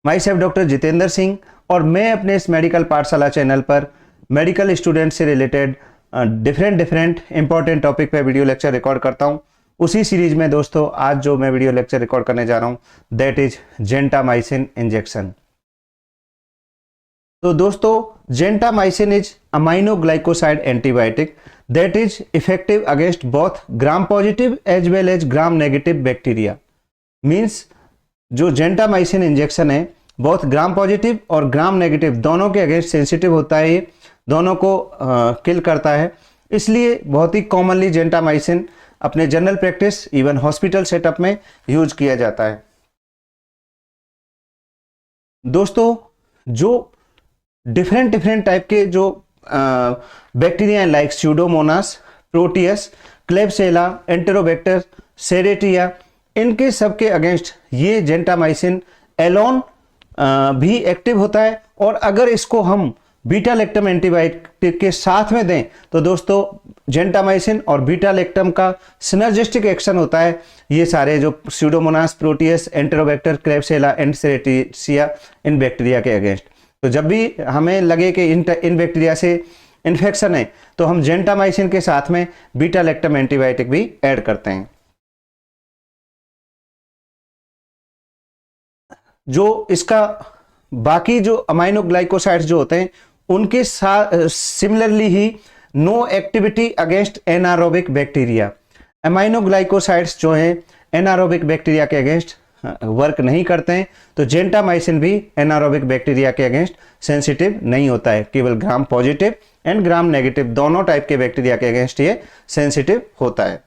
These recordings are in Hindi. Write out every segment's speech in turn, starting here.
My self doctor Jitendra Singh, और मैं अपने इस मेडिकल पाठशाला चैनल पर मेडिकल स्टूडेंट से रिलेटेड डिफरेंट इंपॉर्टेंट टॉपिक पे वीडियो लेक्चर रिकॉर्ड करता हूँ। उसी सीरीज में दोस्तों आज जो मैं वीडियो लेक्चर रिकॉर्ड करने जा रहा हूँ दैट इज जेंटामाइसिन इंजेक्शन। तो दोस्तों gentamicin is aminoglycoside antibiotic that is effective against both gram positive as well as gram negative bacteria. Means जो जेंटामाइसिन इंजेक्शन है बहुत ग्राम पॉजिटिव और ग्राम नेगेटिव दोनों के अगेंस्ट सेंसिटिव होता है, ये दोनों को किल करता है। इसलिए बहुत ही कॉमनली जेंटामाइसिन अपने general practice even hospital setup में यूज किया जाता है। दोस्तों जो डिफरेंट टाइप के जो बैक्टीरिया लाइक स्यूडोमोनास, प्रोटियस, क्लेब्सिला, एंटेरोबैक्टर, सेरेटिया, इनके सबके अगेंस्ट ये जेंटामाइसिन एलोन भी एक्टिव होता है। और अगर इसको हम बीटा लैक्टम एंटीबायोटिक के साथ में दें तो दोस्तों जेंटामाइसिन और बीटा लैक्टम का सिनर्जिस्टिक एक्शन होता है ये सारे जो Pseudomonas, Proteus, Enterobacter, Klebsiella and Serratia इन बैक्टीरिया के अगेंस्ट। तो जब भी हमें लगे कि इन बैक्टीरिया से इन्फेक्शन है तो हम जेंटामाइसिन के साथ में बीटा लैक्टम एंटीबायोटिक भी ऐड करते हैं। जो इसका बाकी जो अमाइनोग्लाइकोसाइड्स जो होते हैं उनके साथ सिमिलरली ही no activity against anaerobic bacteria. Aminoglycosides जो हैं एनारोबिक बैक्टीरिया के अगेंस्ट वर्क नहीं करते हैं, तो जेंटामाइसिन भी एनारोबिक बैक्टीरिया के अगेंस्ट सेंसिटिव नहीं होता है, केवल gram positive and gram negative दोनों टाइप के बैक्टीरिया के अगेंस्ट ये सेंसिटिव होता है।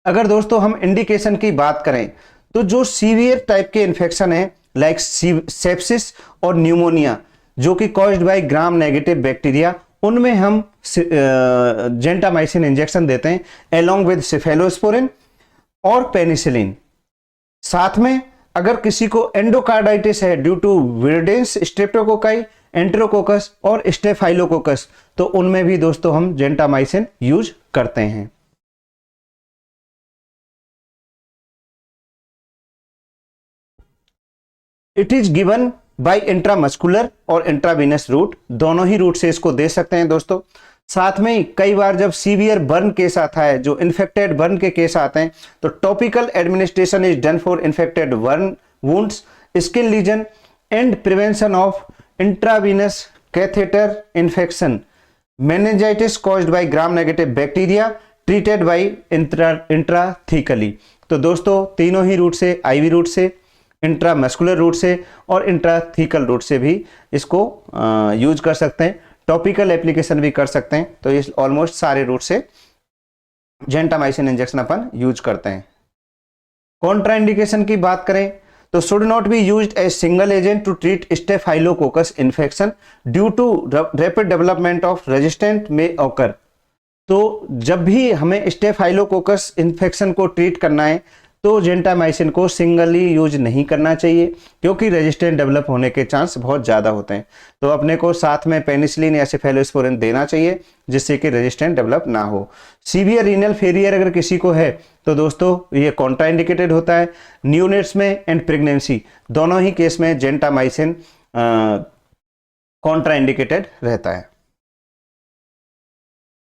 अगर दोस्तों हम इंडिकेशन की बात करें तो जो सीवियर टाइप के इन्फेक्शन है लाइक सेप्सिस और न्यूमोनिया जो कि caused by gram negative bacteria, उनमें हम जेंटामाइसिन इंजेक्शन देते हैं एलोंग विद सेफेलोस्पोरिन और पेनिसिलिन। साथ में अगर किसी को एंडोकार्डाइटिस है ड्यू टू विर्डेंस, स्ट्रेप्टोकोकाई, एंटेरोकोकस और स्टेफाइलोकोकस, तो उनमें भी दोस्तों हम जेंटामाइसिन यूज करते हैं। It is given by intramuscular और इंट्रावीनस रूट, दोनों ही रूट से इसको दे सकते हैं दोस्तों। साथ में ही कई बार जब सीवियर बर्न केस आता है, जो इन्फेक्टेड बर्न के केस आते हैं, तो topical administration is done for infected burn wounds, skin lesion and prevention of intravenous catheter infection, meningitis caused by gram negative bacteria treated by intrathecally. तो दोस्तों तीनों ही रूट से, आईवी रूट से, इंट्रामस्कुलर रूट से और इंट्राथीकल रूट से भी इसको यूज कर सकते हैं, टॉपिकल एप्लीकेशन भी कर सकते हैं। तो ये ऑलमोस्ट सारे रूट से जेंटामाइसिन इंजेक्शन अपन यूज करते हैं। कॉन्ट्राइंडिकेशन की बात करें तो should not be used as single agent to treat staphylococcus infection due to rapid development of resistant may occur. तो जब भी हमें स्टेफाइलोकोकस इन्फेक्शन को ट्रीट करना है तो जेंटामाइसिन को सिंगली यूज नहीं करना चाहिए क्योंकि रेजिस्टेंट डेवलप होने के चांस बहुत ज़्यादा होते हैं। तो अपने को साथ में पेनिसिलिन या सेफेलोस्पोरिन देना चाहिए जिससे कि रेजिस्टेंट डेवलप ना हो। सीवियर रीनल फेलियर अगर किसी को है तो दोस्तों ये कॉन्ट्राइंडिकेटेड होता है। न्यूनेट्स में एंड प्रेगनेंसी दोनों ही केस में जेंटामाइसिन कॉन्ट्राइंडिकेटेड रहता है।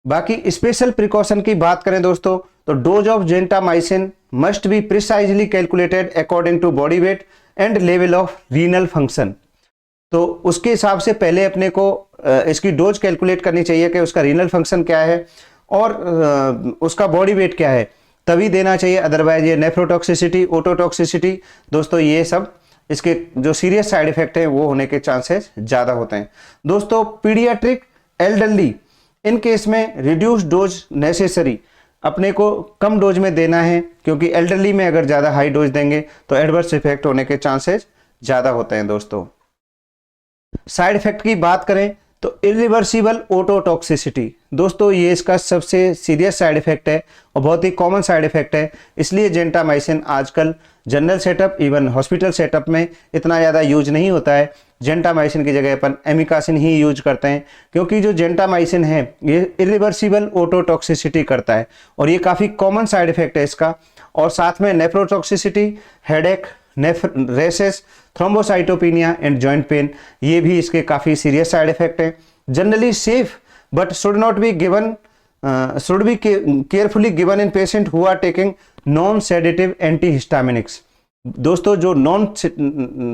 बाकी स्पेशल प्रिकॉशन की बात करें दोस्तों तो dose of gentamicin must be precisely calculated according to body weight and level of renal function. तो उसके हिसाब से पहले अपने को इसकी डोज कैलकुलेट करनी चाहिए कि उसका रीनल फंक्शन क्या है और उसका बॉडी वेट क्या है, तभी देना चाहिए। अदरवाइज ये नेफ्रोटॉक्सिसिटी, ओटोटॉक्सिसिटी दोस्तों ये सब इसके जो सीरियस साइड इफेक्ट है वो होने के चांसेस ज़्यादा होते हैं। दोस्तों पीडियाट्रिक, एल्डरली, इन केस में रिड्यूस डोज नेसेसरी, अपने को कम डोज में देना है क्योंकि एल्डरली में अगर ज़्यादा हाई डोज देंगे तो एडवर्स इफेक्ट होने के चांसेस ज़्यादा होते हैं। दोस्तों साइड इफेक्ट की बात करें तो इरिवर्सिबल ओटोटॉक्सिसिटी, दोस्तों ये इसका सबसे सीरियस साइड इफेक्ट है और बहुत ही कॉमन साइड इफेक्ट है। इसलिए जेंटामाइसिन आजकल general setup even hospital setup में इतना ज़्यादा यूज नहीं होता है। जेंटामाइसिन की जगह अपन एमिकासिन ही यूज करते हैं, क्योंकि जो जेंटामाइसिन है ये इरिवर्सिबल ओटोटॉक्सिसिटी करता है और ये काफ़ी कॉमन साइड इफेक्ट है इसका। और साथ में nephrotoxicity, headache, rashes, thrombocytopenia and joint pain, ये भी इसके काफ़ी सीरियस साइड इफेक्ट हैं। Generally safe but should not be given, should be carefully given in patient who are taking non sedative antihistaminics. दोस्तों जो नॉन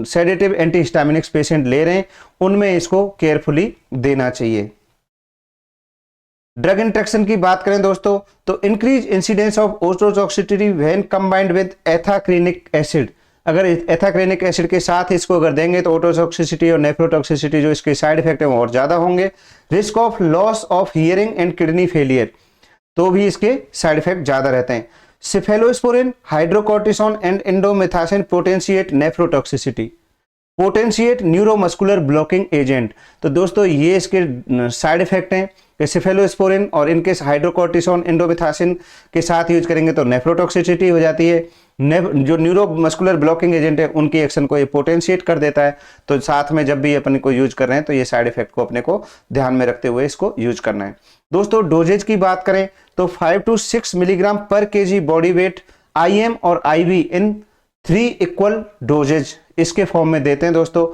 सेडेटिव एंटीहिस्टामिनिक्स पेशेंट ले रहे हैं उनमें इसको केयरफुली देना चाहिए। ड्रग इंट्रैक्शन की बात करें दोस्तों, तो increase incidence of ototoxicity when combined with ethacrynic acid. अगर एथाक्रिनिक एसिड के साथ इसको अगर देंगे तो ओटोटॉक्सिसिटी और नेफ्रोटॉक्सिसिटी जो इसके साइड इफेक्ट है वो और ज्यादा होंगे। Risk of loss of hearing and kidney failure, तो भी इसके साइड इफेक्ट ज्यादा रहते हैं। Cephalosporin, hydrocortisone and indomethacin potentiate nephrotoxicity, potentiate neuromuscular blocking agent. तो दोस्तों ये इसके साइड इफेक्ट हैं कि सिफेलोस्पोरिन और इनके हाइड्रोकोर्टिसोन, इंडोमेथासिन के साथ यूज करेंगे तो नेफ्रोटॉक्सिसिटी हो जाती है। जो न्यूरोमस्कुलर ब्लॉकिंग एजेंट है उनकी एक्शन को ये पोटेंशिएट कर देता है। तो साथ में जब भी अपन को यूज कर रहे हैं तो ये साइड इफेक्ट को अपने को ध्यान में रखते हुए इसको यूज करना है। दोस्तों डोजेज की बात करें तो 5 to 6 मिलीग्राम पर केजी बॉडी वेट IM और IV इन 3 इक्वल डोजेज इसके फॉर्म में देते हैं दोस्तों।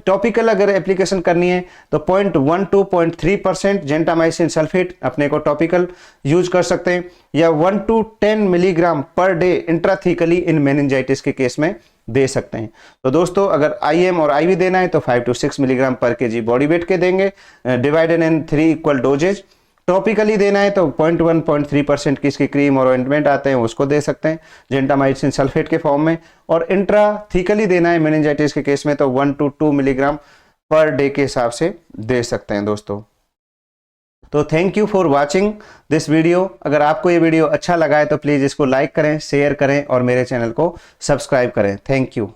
टॉपिकल अगर एप्लीकेशन करनी है तो 0.1 to 0.3% जेंटामाइसिन सल्फेट अपने को टॉपिकल यूज कर सकते हैं, या 1 to 10 milligram per day intrathecally in meningitis के केस में दे सकते हैं। तो दोस्तों अगर IM और IV देना है तो 5 to 6 मिलीग्राम पर केजी बॉडी वेट के देंगे, divided in 3 equal doses. Topically देना है तो 0.1 0.3% की इसकी क्रीम और ऑइंटमेंट आते हैं उसको दे सकते हैं जेंटामाइसिन सल्फेट के फॉर्म में। और इंट्राथीकली देना है मेनिंजाइटिस के केस में तो 1 to 2 मिलीग्राम पर डे के हिसाब से दे सकते हैं दोस्तों। तो thank you for watching this video. अगर आपको ये वीडियो अच्छा लगा है तो प्लीज़ इसको लाइक करें, शेयर करें और मेरे चैनल को सब्सक्राइब करें। Thank you.